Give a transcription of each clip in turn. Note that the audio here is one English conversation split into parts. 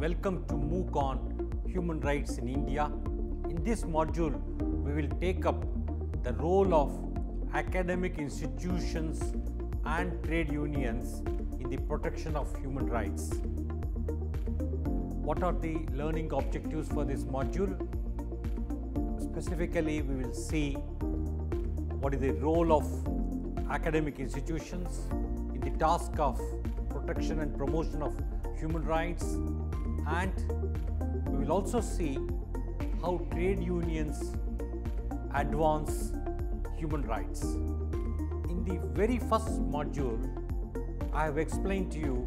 Welcome to MOOC on Human Rights in India. In this module, we will take up the role of academic institutions and trade unions in the protection of human rights. What are the learning objectives for this module? Specifically, we will see what is the role of academic institutions in the task of protection and promotion of human rights, and we will also see how trade unions advance human rights. In the very first module, I have explained to you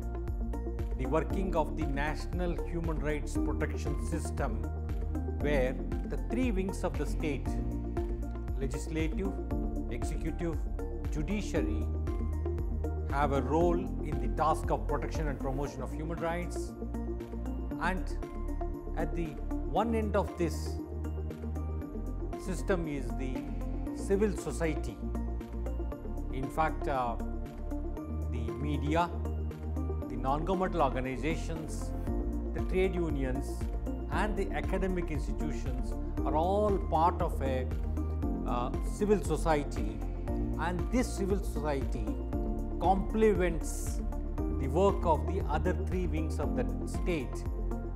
the working of the National Human Rights Protection System, where the three wings of the state, legislative, executive, judiciary, have a role in the task of protection and promotion of human rights. And at the one end of this system is the civil society. In fact, the media, the non-governmental organizations, the trade unions and the academic institutions are all part of a civil society, and this civil society complements the work of the other three wings of the state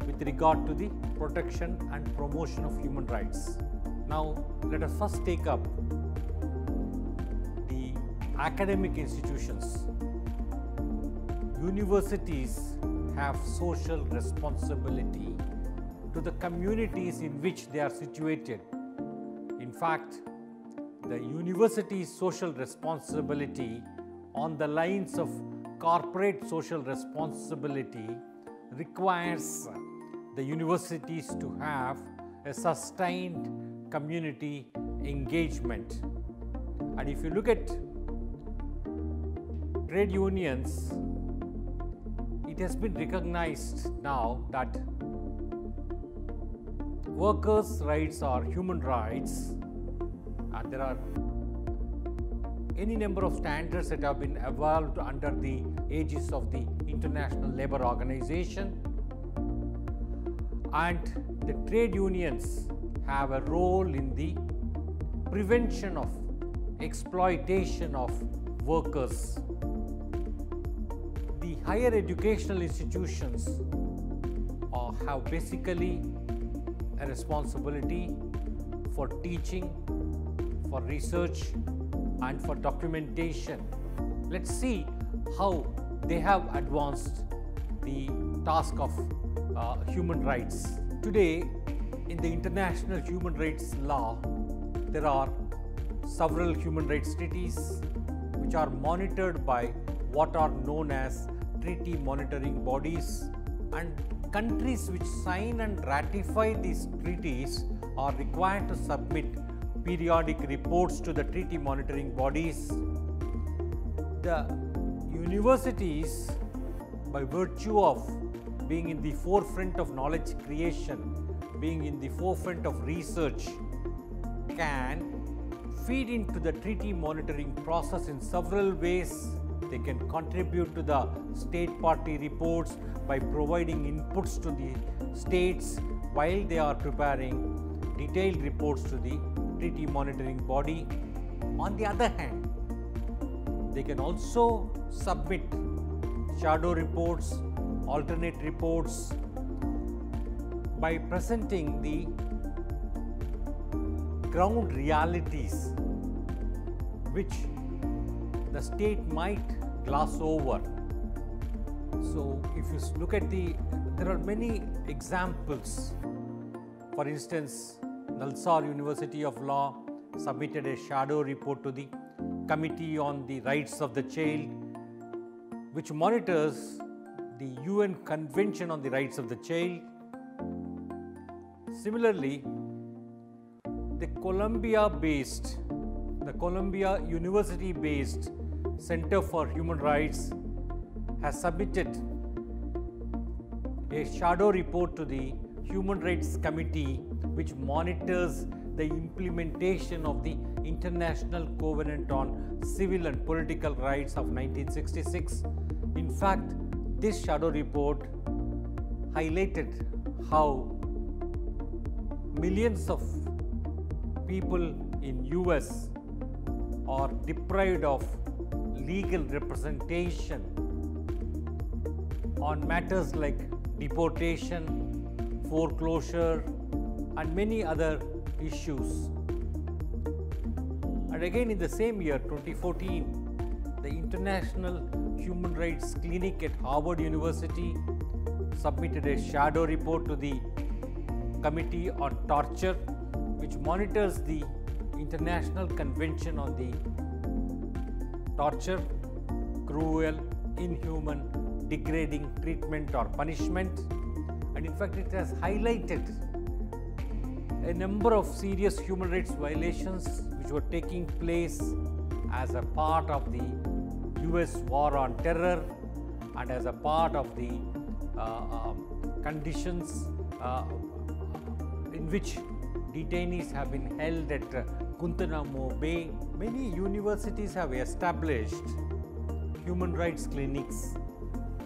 with regard to the protection and promotion of human rights. Now, let us first take up the academic institutions. Universities have social responsibility to the communities in which they are situated. In fact, the university's social responsibility on the lines of corporate social responsibility requires the universities to have a sustained community engagement. And if you look at trade unions, it has been recognized now that workers' rights are human rights, and there are any number of standards that have been evolved under the aegis of the International Labour Organization, and the trade unions have a role in the prevention of exploitation of workers. The higher educational institutions have basically a responsibility for teaching, for research and for documentation. Let's see how they have advanced the task of human rights. Today, in the international human rights law, there are several human rights treaties which are monitored by what are known as treaty monitoring bodies, and countries which sign and ratify these treaties are required to submit periodic reports to the treaty monitoring bodies. The universities, by virtue of being in the forefront of knowledge creation, being in the forefront of research, can feed into the treaty monitoring process in several ways. They can contribute to the state party reports by providing inputs to the states while they are preparing detailed reports to the treaty monitoring body. On the other hand, they can also submit shadow reports, alternate reports, by presenting the ground realities which the state might gloss over. So, if you look at there are many examples. For instance, Nalsar University of Law submitted a shadow report to the Committee on the Rights of the Child, which monitors the UN Convention on the Rights of the Child. Similarly, the Columbia University-based Center for Human Rights has submitted a shadow report to the Human Rights Committee, which monitors the implementation of the International Covenant on Civil and Political Rights of 1966. In fact, this shadow report highlighted how millions of people in US are deprived of legal representation on matters like deportation, foreclosure, and many other issues. And again, in the same year, 2014, the International Human Rights Clinic at Harvard University submitted a shadow report to the Committee on Torture, which monitors the International Convention on the Torture, Cruel, Inhuman, Degrading Treatment or Punishment. And in fact, it has highlighted a number of serious human rights violations which were taking place as a part of the US war on terror and as a part of the conditions in which detainees have been held at Guantanamo Bay. Many universities have established human rights clinics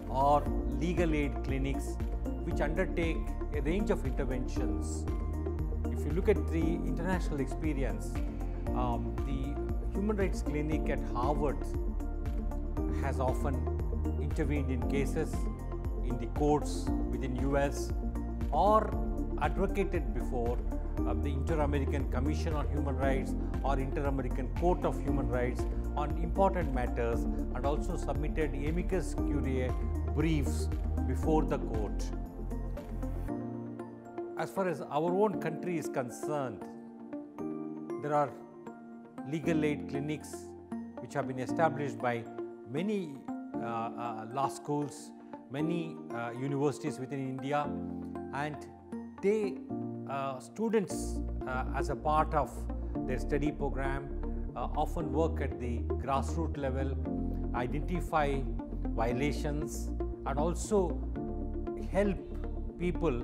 or legal aid clinics which undertake a range of interventions. If you look at the international experience, the Human Rights Clinic at Harvard has often intervened in cases in the courts within US or advocated before the Inter-American Commission on Human Rights or Inter-American Court of Human Rights on important matters, and also submitted amicus curiae briefs before the court. As far as our own country is concerned, there are legal aid clinics which have been established by many law schools, many universities within India, and they students as a part of their study program often work at the grassroots level, identify violations, and also help people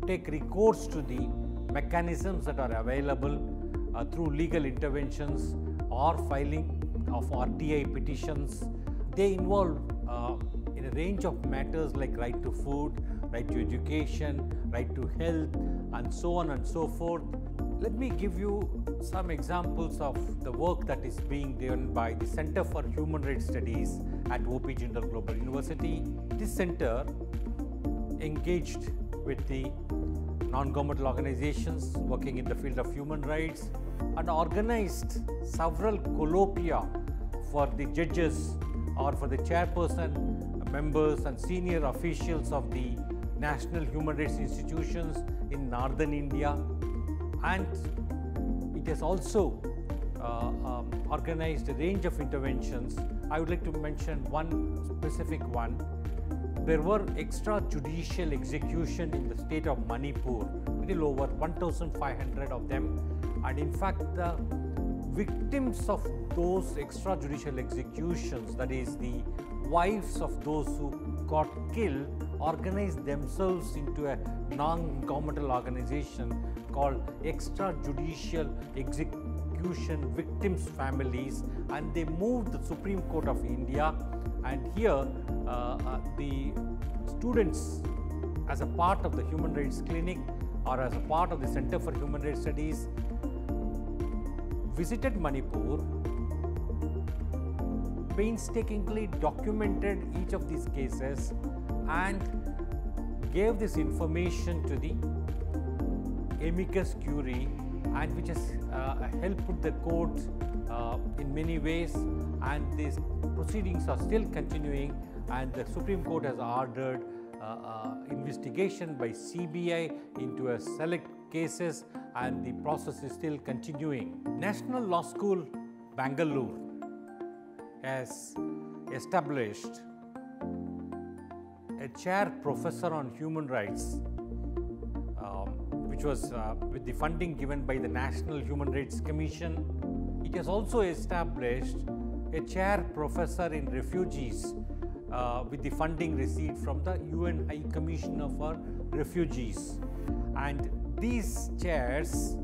take recourse to the mechanisms that are available through legal interventions or filing of RTI petitions. They involve in a range of matters like right to food, right to education, right to health, and so on and so forth. Let me give you some examples of the work that is being done by the Center for Human Rights Studies at OP Jindal Global University. This center engaged with the non-governmental organizations working in the field of human rights and organized several colloquia for the judges or for the chairperson, members, and senior officials of the national human rights institutions in northern India. And it has also organized a range of interventions. I would like to mention one specific one. There were extrajudicial execution in the state of Manipur, little over 1,500 of them, and in fact the victims of those extrajudicial executions, that is the wives of those who got killed, organized themselves into a non-governmental organization called Extrajudicial Execution Victims Families, and they moved the Supreme Court of India. And here the students, as a part of the Human Rights Clinic or as a part of the Center for Human Rights Studies, visited Manipur, painstakingly documented each of these cases and gave this information to the amicus curiae, and which has helped the court in many ways, and these proceedings are still continuing, and the Supreme Court has ordered investigation by CBI into a select cases, and the process is still continuing. National Law School, Bangalore has established a chair professor on human rights, which was with the funding given by the National Human Rights Commission. It has also established a chair professor in refugees with the funding received from the UN High Commissioner for Refugees. And these chairs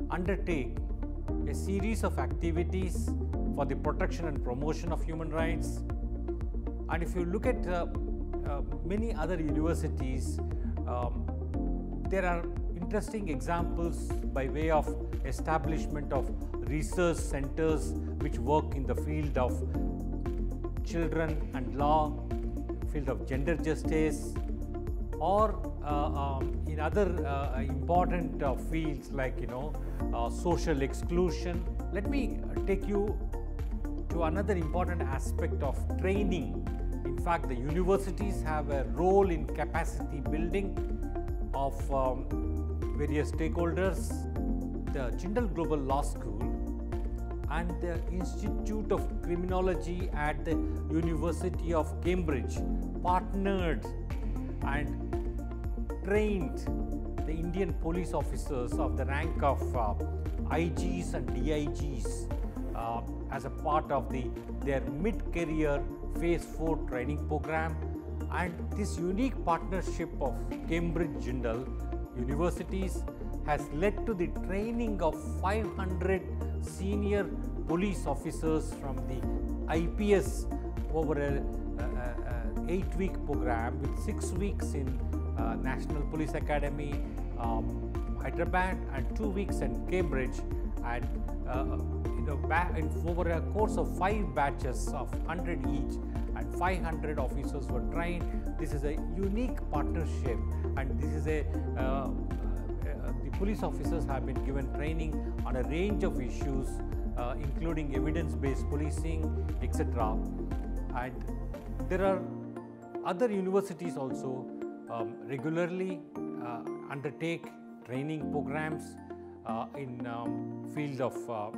undertake a series of activities for the protection and promotion of human rights. And if you look at many other universities, there are interesting examples by way of establishment of research centers which work in the field of children and law, field of gender justice, or in other important fields like social exclusion. Let me take you to another important aspect of training. In fact, the universities have a role in capacity building of various stakeholders. The Jindal Global Law School and the Institute of Criminology at the University of Cambridge partnered and trained the Indian police officers of the rank of IGs and DIGs as a part of their mid-career Phase 4 training program. And this unique partnership of Cambridge Jindal universities has led to the training of 500 senior police officers from the IPS over a 8-week program with 6 weeks in National Police Academy, Hyderabad, and 2 weeks in Cambridge, and over a course of 5 batches of 100 each, and 500 officers were trained. This is a unique partnership, and this is the police officers have been given training on a range of issues, including evidence-based policing, etc. And there are other universities also regularly undertake training programs in field of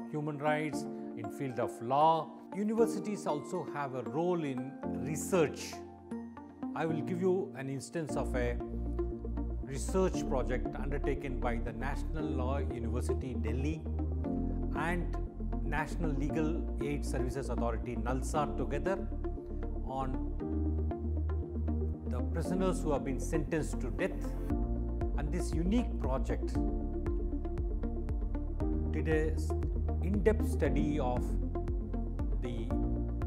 human rights, in field of law. Universities also have a role in research. I will give you an instance of a research project undertaken by the National Law University Delhi and National Legal Aid Services Authority NALSA together on the prisoners who have been sentenced to death. And this unique project did an in-depth study of the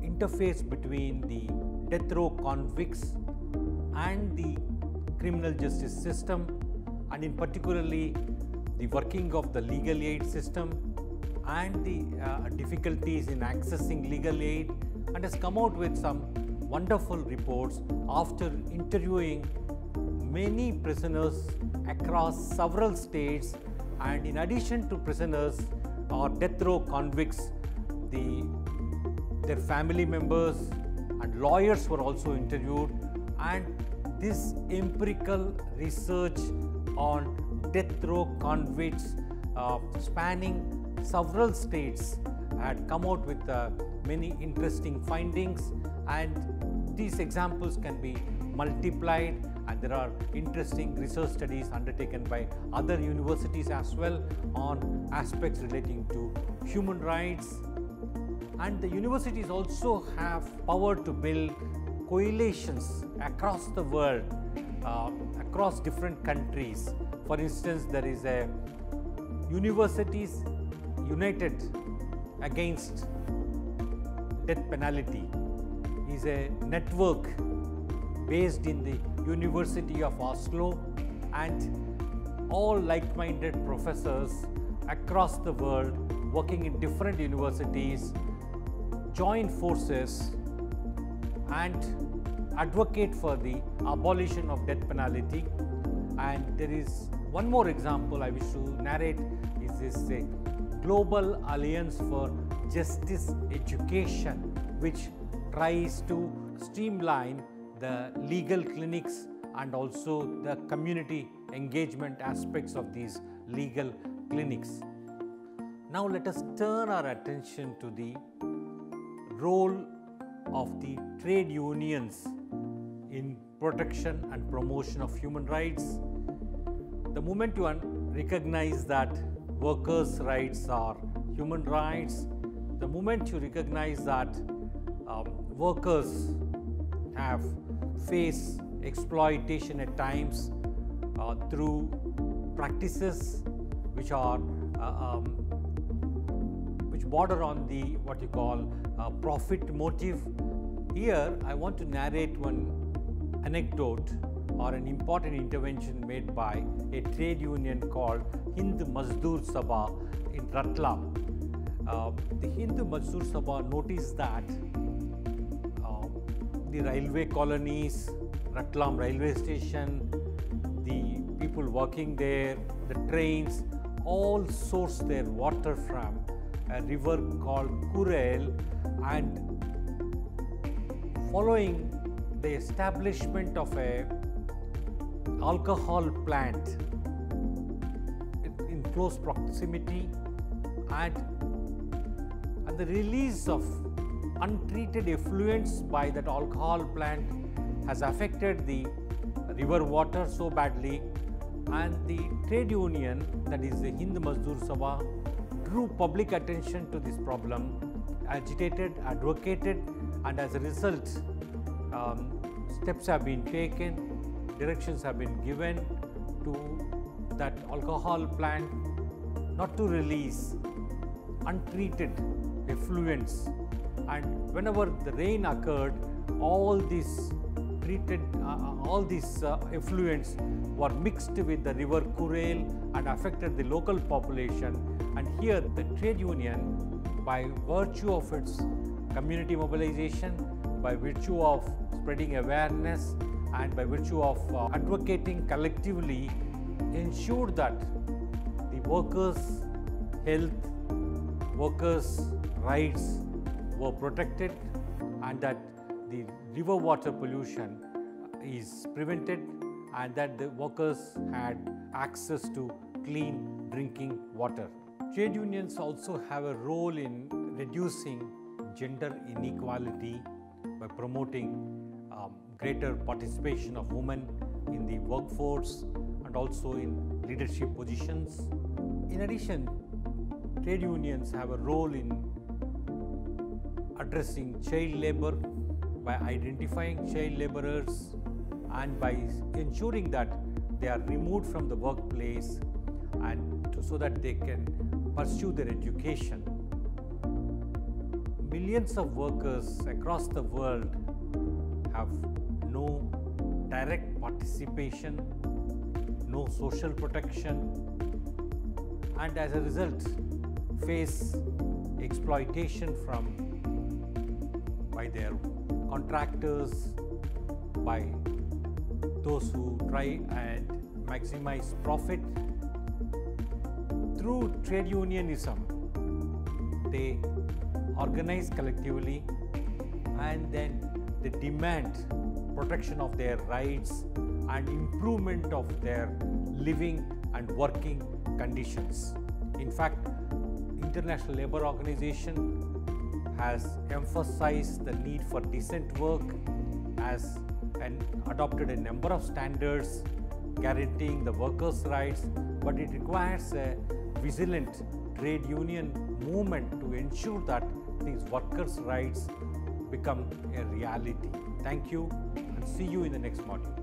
interface between the death row convicts and the criminal justice system, and in particularly the working of the legal aid system and the difficulties in accessing legal aid, and has come out with some wonderful reports after interviewing many prisoners across several states. And in addition to prisoners or death row convicts, their family members and lawyers were also interviewed, and this empirical research on death row convicts spanning several states had come out with many interesting findings, and these examples can be multiplied, and there are interesting research studies undertaken by other universities as well on aspects relating to human rights. And the universities also have power to build coalitions across the world, across different countries. For instance, there is a Universities United Against Death Penalty. Is a network based in the University of Oslo, and all like-minded professors across the world working in different universities join forces and advocate for the abolition of death penalty. And there is one more example I wish to narrate, is this Global Alliance for Justice Education, which tries to streamline the legal clinics and also the community engagement aspects of these legal clinics. Now let us turn our attention to the role of the trade unions in protection and promotion of human rights. The moment you recognize that workers' rights are human rights, the moment you recognize that workers have faced exploitation at times through practices which are which border on the what you call profit motive. Here I want to narrate one anecdote or an important intervention made by a trade union called Hind Mazdoor Sabha in Ratlam. The Hind Mazdoor Sabha noticed that the railway colonies, Ratlam railway station, the people working there, the trains, all source their water from a river called Kurel, and following the establishment of a alcohol plant in close proximity and the release of untreated effluents by that alcohol plant has affected the river water so badly, and the trade union, that is the Hind Mazdoor Sabha, drew public attention to this problem, agitated, advocated, and as a result steps have been taken, directions have been given to that alcohol plant not to release untreated effluents, and whenever the rain occurred, all these effluents were mixed with the river Kurel and affected the local population. And here the trade union, by virtue of its community mobilization, by virtue of spreading awareness, and by virtue of advocating collectively, ensured that the workers' health, workers' rights were protected, and that the river water pollution is prevented, and that the workers had access to clean drinking water. Trade unions also have a role in reducing gender inequality by promoting greater participation of women in the workforce and also in leadership positions. In addition, trade unions have a role in addressing child labor by identifying child laborers and by ensuring that they are removed from the workplace and so that they can pursue their education. Millions of workers across the world have no direct participation, no social protection, and as a result face exploitation by their contractors, by those who try and maximize profit. Through trade unionism, they organize collectively and then they demand protection of their rights and improvement of their living and working conditions. In fact, International Labour Organization has emphasized the need for decent work, has adopted a number of standards guaranteeing the workers' rights, but it requires a vigilant trade union movement to ensure that these workers' rights become a reality. Thank you, and see you in the next module.